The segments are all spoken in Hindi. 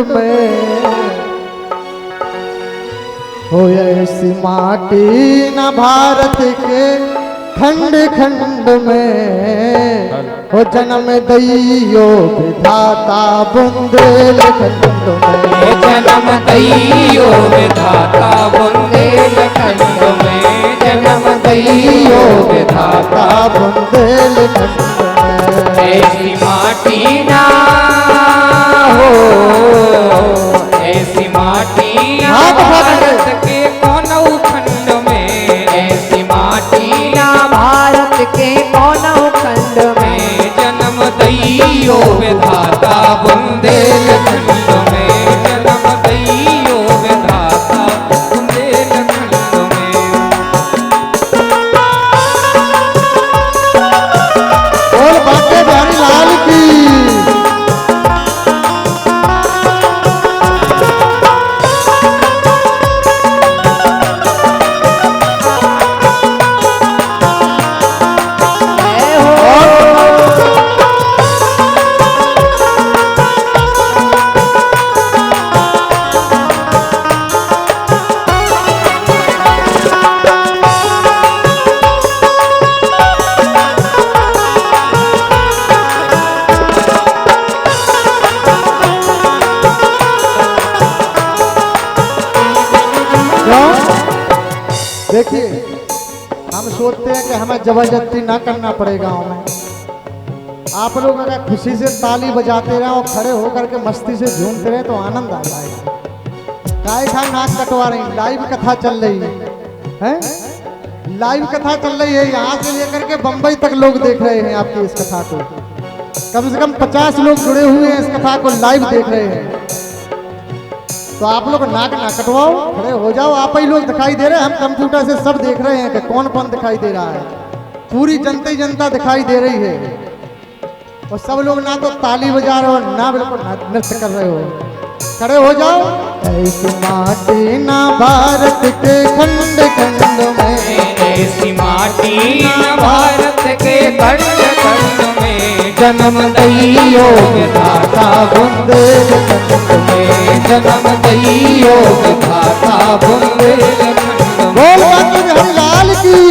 में हो ऐसी माटी न भारत के खंड खंड में हो जन्म दैयो विधाता बुंदेलखंड में जन्म दैयो विधाता बुंदेलखंड में जन्म दैयो विधाता बुंदेलखंड में ऐसी माटी ना हो ऐसी माटी भारत के कोनऊ खंड में ऐसी माटी ना भारत के कोनऊ खंड में जन्म दैयो विधाता बुंदेलखंड में जन्म दैयो विधाता बुंदेलखंड में और बाटे बिहारी लाल की देखिए हम सोचते हैं कि हमें जबरदस्ती ना करना पड़े गाँव में। आप लोग अगर खुशी से ताली बजाते रहे और खड़े होकर के मस्ती से झूमते रहे तो आनंद आ जाएगा। काय खा नाक कटवा रही, लाइव कथा चल रही है, लाइव कथा चल रही है। यहाँ से लेकर के बंबई तक लोग देख रहे हैं आपकी इस कथा को। कम से कम 50 लोग जुड़े हुए हैं इस कथा को लाइव देख रहे हैं। तो आप लोग नाक ना कटवाओ, खड़े हो जाओ। आप ही लोग दिखाई दे रहे हैं, हम कंप्यूटर से सब देख रहे हैं कि कौन कौन दिखाई दे रहा है। पूरी जनता ही जनता दिखाई दे रही है और सब लोग ना तो ताली बजा रहे हो ना बिल्कुल नृत्य कर रहे हो। खड़े हो जाओ। ऐसी माटी ना भारत के खंड खंड में ऐसी माटी ना भारत के खंड खंड में जन्म दैयो विधाता बुंदेलखंड में जन्म दैयो विधाता बुंदेलखंड में बोल बाबू बिहारी लाल की।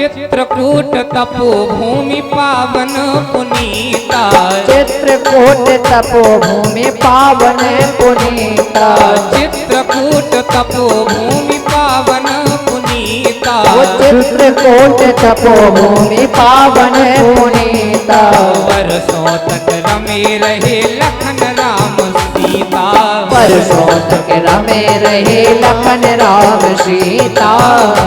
चित्रकूट तपोभूमि पावन पुनीता चित्रकूट तपोभूमि पावन पुनीता चित्रकूट तपोभूमि पावन पुनीता चित्रकूट तपोभूमि पावन पुनीता वर्षों तक रमे रहे लखन राम सीता वर्षों तक रमे रहे लखन राम सीता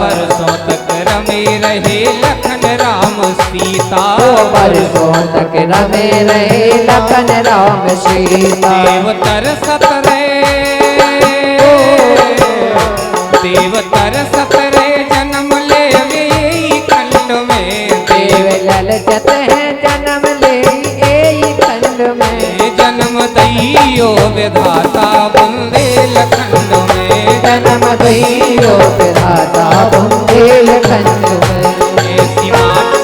वर्षों तक रमे रहे लखन राम सीता वर्षों तक रमे रहे लखन राम सीता देव तरसत रे देव तरसत रे जन्म ले वे खंड में देव ललचत है जन्म ले एई खंड में जन्म दैयो विधाता बुंदेलखंड में जन्म दैयो विधाता बुंदेलखंड में ऐसी माटी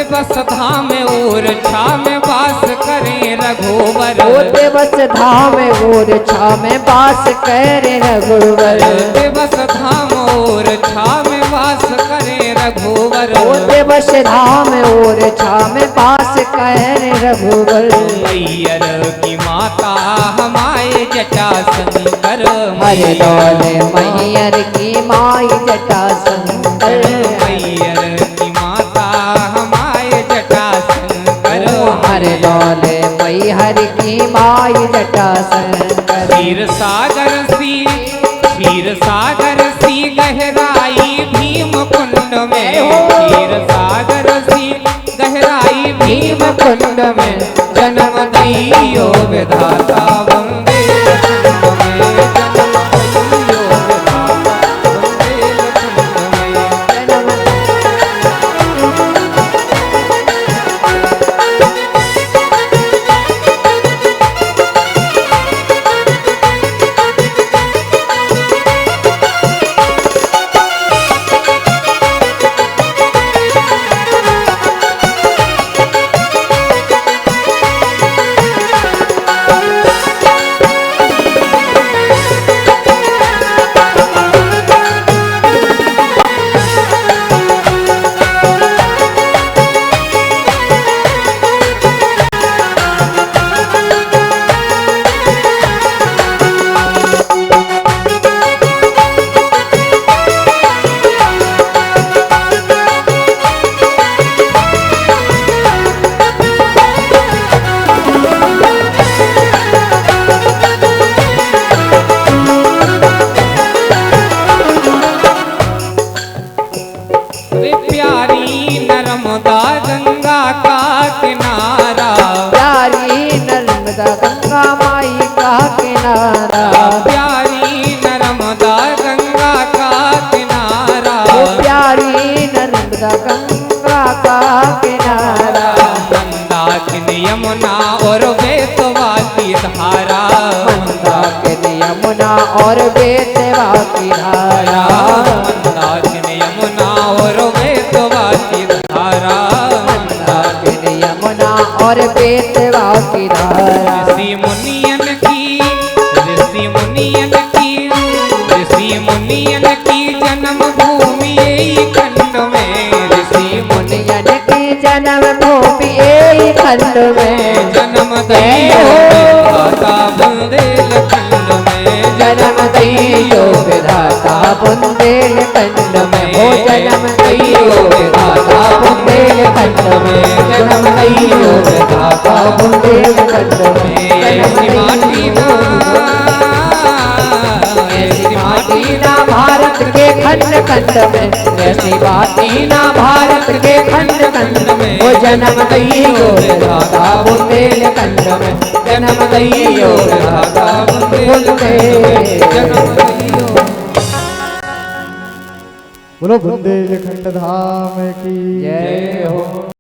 दिवस धाम और छा में वास करें रघुवर। ओ दिवस धाम और छा में वास करे रघुवर। दिवस धाम और छा में वास करें रघुवर। ओ दिवस धाम और छा में वास करे रघुवर। मैयर की माता हमारे जटा शंकर। हरे डोले मैयर की माई जटा शंकर। मैयर की माता हमारे जटा शंकर। हरे डोले मैहर की माई जटा शंकर। क्षीर सागर सी गहराई भीम कुंड में। क्षीर सागर सी गहराई भीम कुंड में। जन्म दियो विधाता वंदे कुंड में। जन्म दियो विधाता वंदे कुंड में। प्यारी नर्मदा गंगा का किनारा। प्यारी नर्मदा गंगा माई का किनारा। प्यारी नर्मदा गंगा का किनारा। ओ प्यारी नर्मदा गंगा का किनारा। मंदाकिनी यमुना और बेतवा की धारा। मंदाकिनी यमुना और बेतवा की धारा। मंदाकिनी यमुना और बेतवा की धारा। मंदाकिनी यमुना और बेतवा की धारा। ऋषि मुनियन की ऋषि मुनियन की ऋषि मुनियन की जन्म भूमि यही खंड में। ऋषि मुनियन की जन्म भूमि यही खंड में। जन्म दियो विधाता बुंदेलखंड में। जन्म दियो विधाता बुंदेलखंड में। ओ जन्म दियो विधाता बुंदेलखंड में। जन्म दियो विधाता बुंदेलखंड में। ऐसी माटी ना ऐसी माटी ना भारत के खंड खंड में। ऐसी माटी ना भारत के खंड खंड में। ओ जन्म दियो विधाता बुंदेलखंड में। जन्म दियो विधाता बुंदेलखंड में। बोलो बुंदेलखंड धाम की जय हो।